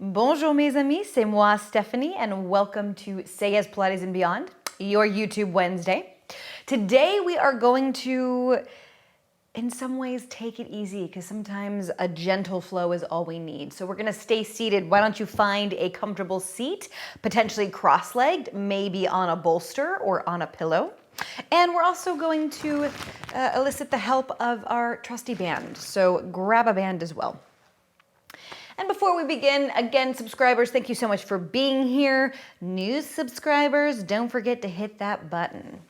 Bonjour mes amis, c'est moi Stephanie and welcome to Sayezz Pilates and Beyond, your YouTube Wednesday. Today we are going to, in some ways, take it easy because sometimes a gentle flow is all we need. So we're gonna stay seated. Why don't you find a comfortable seat, potentially cross-legged, maybe on a bolster or on a pillow. And we're also going to elicit the help of our trusty band. So grab a band as well. And before we begin, again, subscribers, thank you so much for being here. New subscribers, don't forget to hit that button.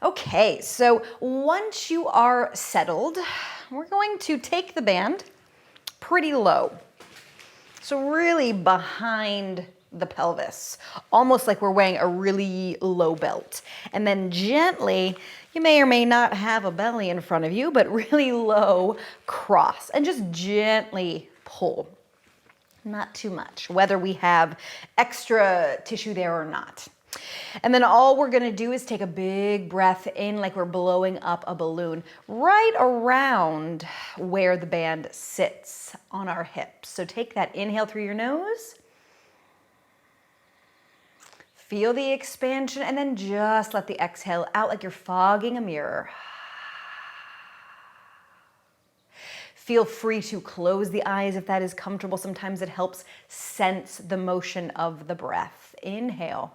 Okay, so once you are settled, we're going to take the band pretty low. So really behind the pelvis, almost like we're wearing a really low belt. And then gently, you may or may not have a belly in front of you, but really low cross and just gently pull. Not too much, whether we have extra tissue there or not. And then all we're gonna do is take a big breath in like we're blowing up a balloon right around where the band sits on our hips. So take that inhale through your nose. Feel the expansion and then just let the exhale out like you're fogging a mirror. Feel free to close the eyes if that is comfortable. Sometimes it helps sense the motion of the breath. Inhale.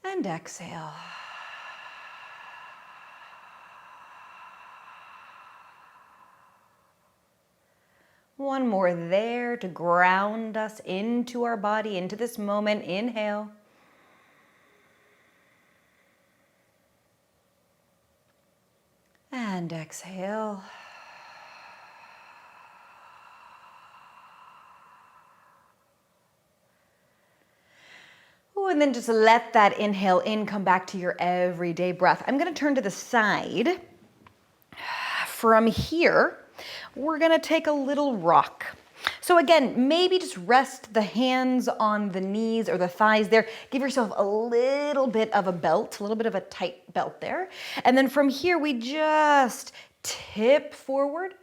And exhale. One more there to ground us into our body, into this moment. Inhale. And exhale. Ooh, and then just let that inhale in come back to your everyday breath. I'm going to turn to the side. From here, we're going to take a little rock. So again, maybe just rest the hands on the knees or the thighs there. Give yourself a little bit of a belt, a little bit of a tight belt there. And then from here, we just tip forward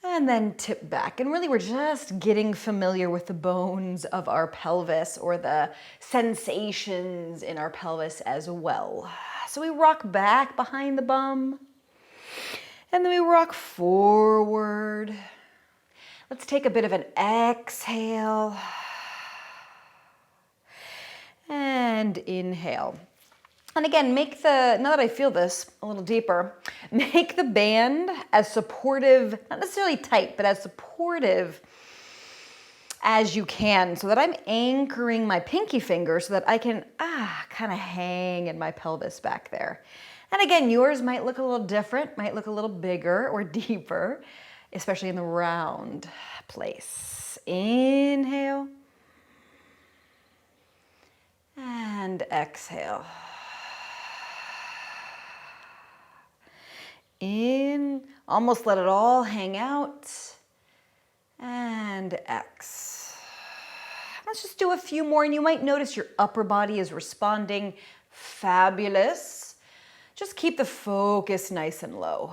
and then tip back. And really, we're just getting familiar with the bones of our pelvis or the sensations in our pelvis as well. So we rock back behind the bum and then we rock forward. Let's take a bit of an exhale and inhale. And again, now that I feel this a little deeper, make the band as supportive, not necessarily tight, but as supportive as you can so that I'm anchoring my pinky finger so that I can kind of hang in my pelvis back there. And again, yours might look a little different, might look a little bigger or deeper, especially in the round place. Inhale and exhale. In, almost let it all hang out, and X. Let's just do a few more, and you might notice your upper body is responding. Fabulous. Just keep the focus nice and low.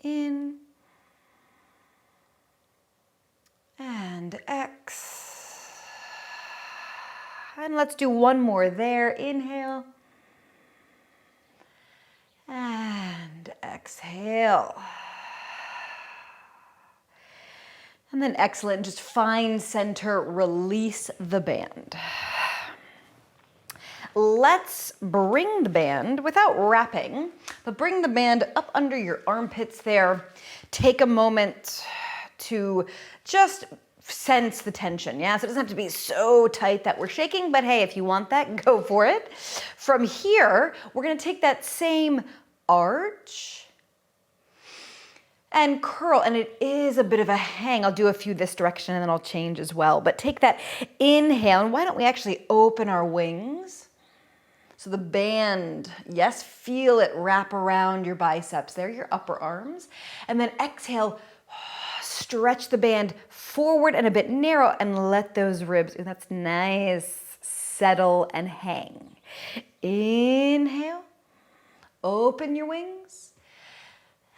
In and X. And let's do one more there. Inhale and exhale. And then excellent, just find center, release the band. Let's bring the band without wrapping, but bring the band up under your armpits there. Take a moment to just sense the tension, yeah? So it doesn't have to be so tight that we're shaking, but hey, if you want that, go for it. From here, we're gonna take that same arch and curl, and it is a bit of a hang. I'll do a few this direction and then I'll change as well, but take that inhale, and why don't we actually open our wings? So the band, yes, feel it wrap around your biceps there, your upper arms. And then exhale, stretch the band forward and a bit narrow and let those ribs, that's nice, settle and hang. Inhale. Open your wings.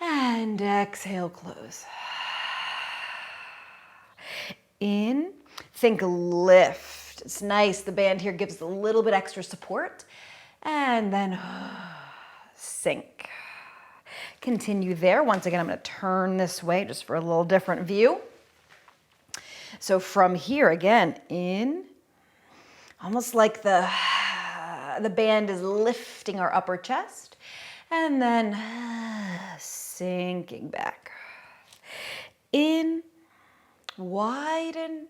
And exhale, close. In, think lift. It's nice. The band here gives a little bit extra support. And then sink. Continue there. Once again, I'm going to turn this way just for a little different view. So from here, again, in, almost like the band is lifting our upper chest, and then sinking back. In, widen,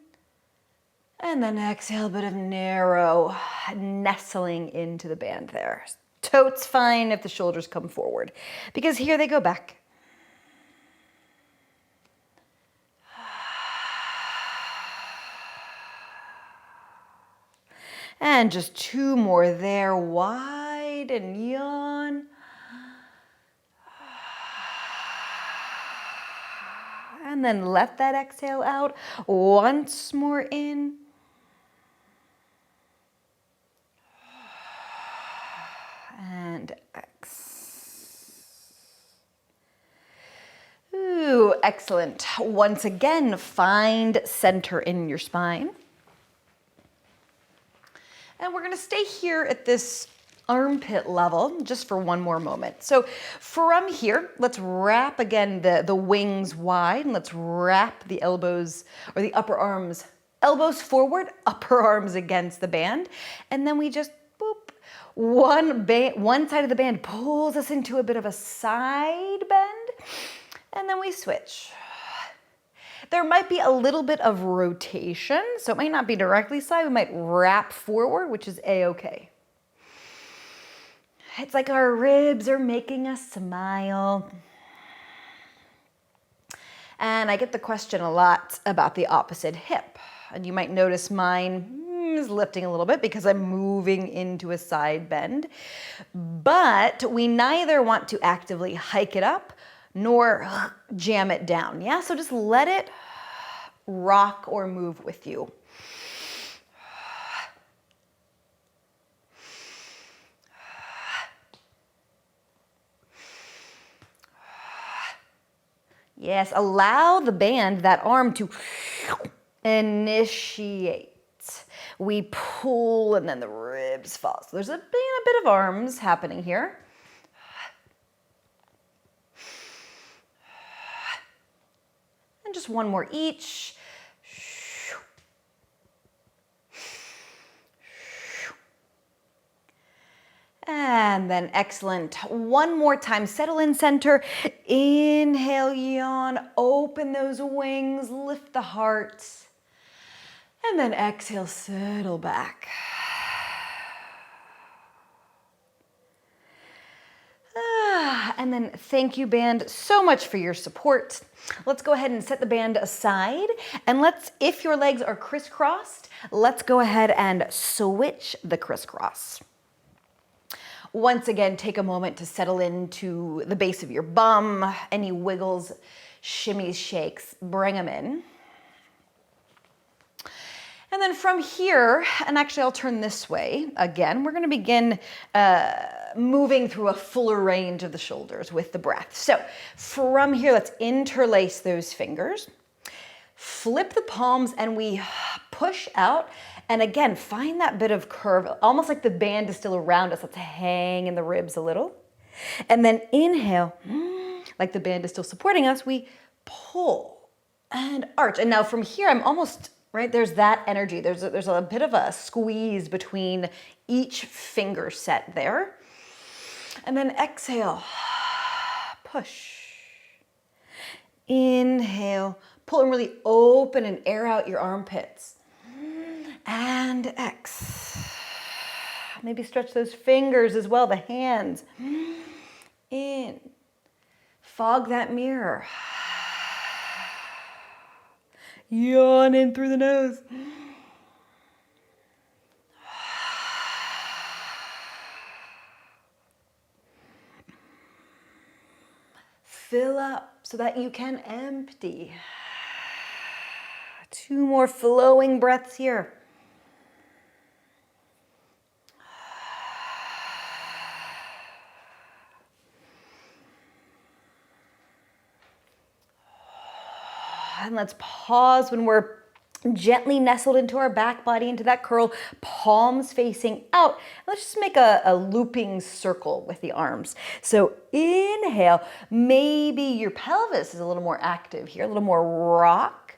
and then exhale, a bit of narrow, nestling into the band there. Totes fine if the shoulders come forward, because here they go back. And just two more there, wide and yawn. And then let that exhale out. Once more in. And Ooh, excellent. Once again, find center in your spine. And we're gonna stay here at this armpit level just for one more moment. So from here, let's wrap again the wings wide, and let's wrap the elbows or the upper arms, elbows forward, upper arms against the band. And then we just boop, one side of the band pulls us into a bit of a side bend, and then we switch. There might be a little bit of rotation, so it might not be directly side. We might wrap forward, which is A-okay. It's like our ribs are making us smile. And I get the question a lot about the opposite hip. And you might notice mine is lifting a little bit because I'm moving into a side bend. But we neither want to actively hike it up nor jam it down. Yeah, so just let it rock or move with you. Yes, allow the band, that arm, to initiate. We pull and then the ribs fall. So there's a bit of arms happening here. And just one more each. And then excellent. One more time, settle in center. Inhale, yawn, open those wings, lift the heart. And then exhale, settle back. And then thank you, band, so much for your support. Let's go ahead and set the band aside. And let's, if your legs are crisscrossed, let's go ahead and switch the crisscross. Once again, take a moment to settle into the base of your bum. Any wiggles, shimmies, shakes, bring them in. And then from here, and actually I'll turn this way again, we're gonna begin moving through a fuller range of the shoulders with the breath. So from here, let's interlace those fingers, flip the palms, and we push out. And again, find that bit of curve, almost like the band is still around us. Let's hang in the ribs a little. And then inhale, like the band is still supporting us, we pull and arch. And now from here, I'm almost, right, there's that energy. There's a bit of a squeeze between each finger set there. And then exhale, push. Inhale, pull and really open and air out your armpits. And exhale. Maybe stretch those fingers as well, the hands. In. Fog that mirror. Yawn in through the nose. Fill up so that you can empty. Two more flowing breaths here. And let's pause when we're gently nestled into our back body, into that curl, palms facing out. Let's just make a looping circle with the arms. So inhale, maybe your pelvis is a little more active here, a little more rock.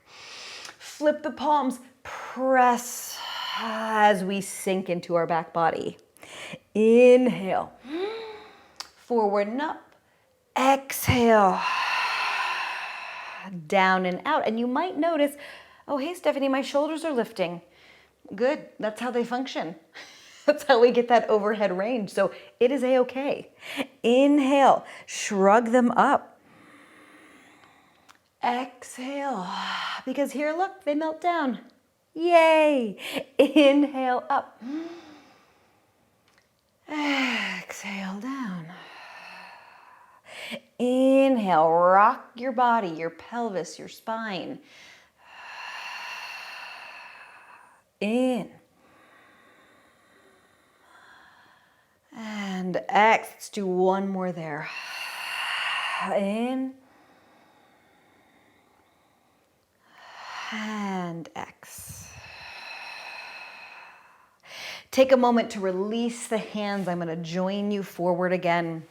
Flip the palms, press as we sink into our back body. Inhale, forward and up. Exhale, down and out. And you might notice, oh, hey, Stephanie, my shoulders are lifting. Good, that's how they function. That's how we get that overhead range. So it is a-okay. Inhale, shrug them up. Exhale, because here, look, they melt down. Yay! Inhale up. Exhale down. Inhale, rock your body, your pelvis, your spine. In. And X. Let's do one more there. In. And X. Take a moment to release the hands. I'm going to join you forward again.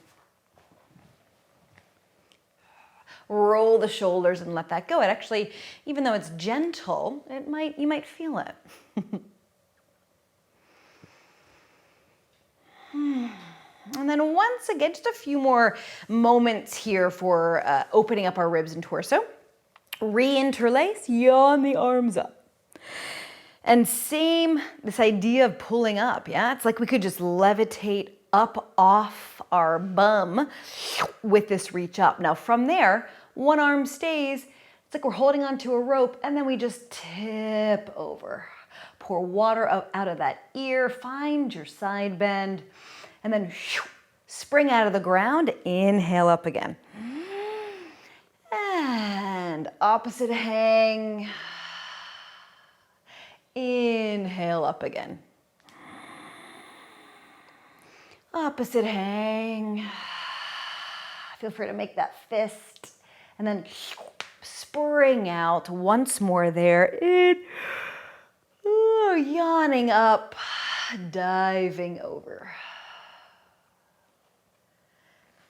Roll the shoulders and let that go. It actually, even though it's gentle, you might feel it. And then once again, just a few more moments here for opening up our ribs and torso. Reinterlace, yawn the arms up. And same, this idea of pulling up, yeah? It's like we could just levitate up off our bum with this reach up. Now from there, one arm stays. It's like we're holding onto a rope and then we just tip over. Pour water out of that ear, find your side bend, and then spring out of the ground, inhale up again. And opposite hang, inhale up again. Opposite hang. Feel free to make that fist. And then spring out once more there. In. Ooh, yawning up, diving over.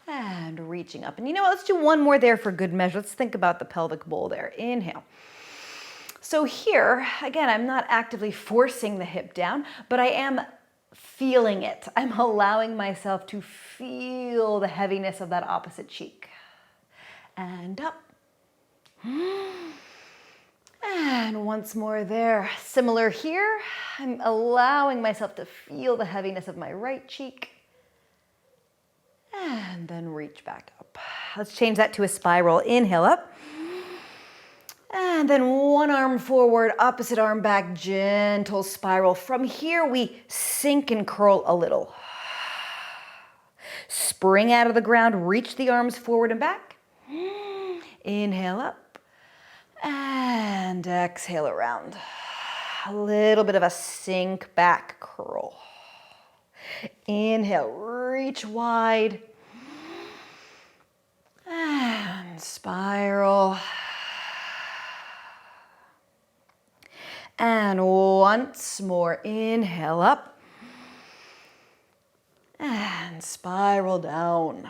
And reaching up. And you know what? Let's do one more there for good measure. Let's think about the pelvic bowl there. Inhale. So here, again, I'm not actively forcing the hip down, but I am feeling it. I'm allowing myself to feel the heaviness of that opposite cheek. And up. And once more there. Similar here. I'm allowing myself to feel the heaviness of my right cheek. And then reach back up. Let's change that to a spiral. Inhale up. And then one arm forward, opposite arm back, gentle spiral. From here, we sink and curl a little. Spring out of the ground, reach the arms forward and back. Inhale up. And exhale around. A little bit of a sink back curl. Inhale, reach wide. And spiral. And once more, inhale up. And spiral down.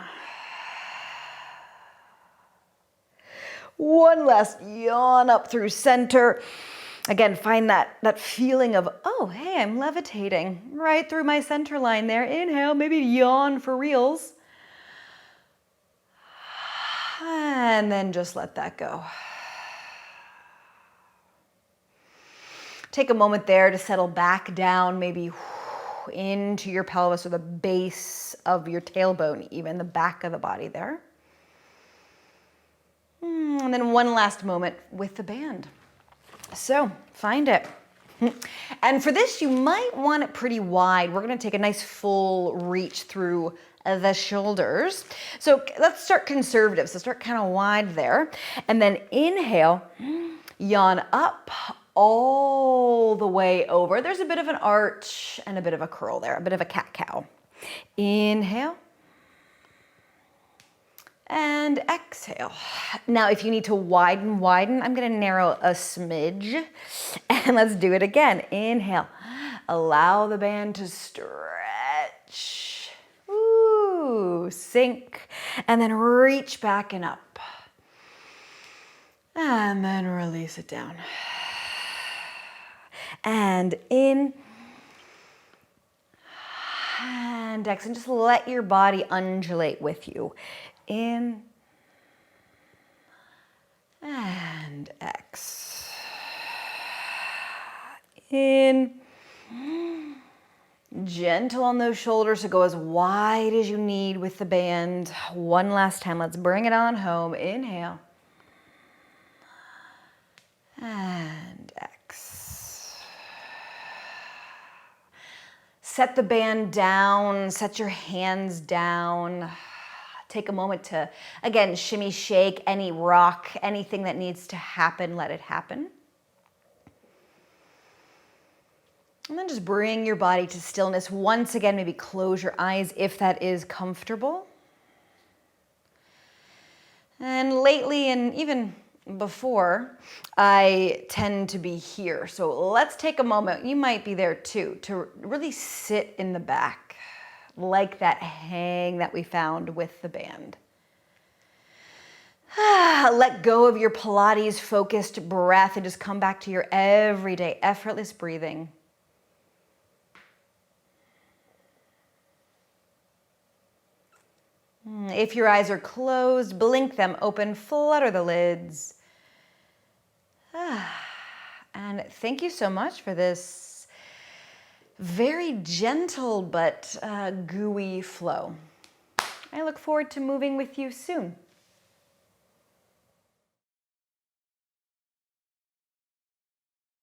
One last yawn up through center. Again, find that feeling of, oh, hey, I'm levitating right through my center line there. Inhale, maybe yawn for reals. And then just let that go. Take a moment there to settle back down, maybe into your pelvis or the base of your tailbone, even the back of the body there. And then one last moment with the band. So find it. And for this, you might want it pretty wide. We're going to take a nice full reach through the shoulders. So let's start conservative. So start kind of wide there. And then inhale, yawn up all the way over. There's a bit of an arch and a bit of a curl there, a bit of a cat-cow. Inhale. And exhale. Now, if you need to widen, I'm gonna narrow a smidge. And let's do it again. Inhale. Allow the band to stretch. Ooh, sink. And then reach back and up. And then release it down. And in. And exhale. And just let your body undulate with you. In. And X. In. Gentle on those shoulders to go as wide as you need with the band. One last time. Let's bring it on home. Inhale. And X. Set the band down. Set your hands down. Take a moment to, again, shimmy, shake, any rock, anything that needs to happen, let it happen. And then just bring your body to stillness. Once again, maybe close your eyes if that is comfortable. And lately, and even before, I tend to be here. So let's take a moment, you might be there too, to really sit in the back, like that hang that we found with the band. Let go of your Pilates focused breath and just come back to your everyday effortless breathing. If your eyes are closed, blink them open, flutter the lids. And thank you so much for this very gentle but gooey flow. I look forward to moving with you soon.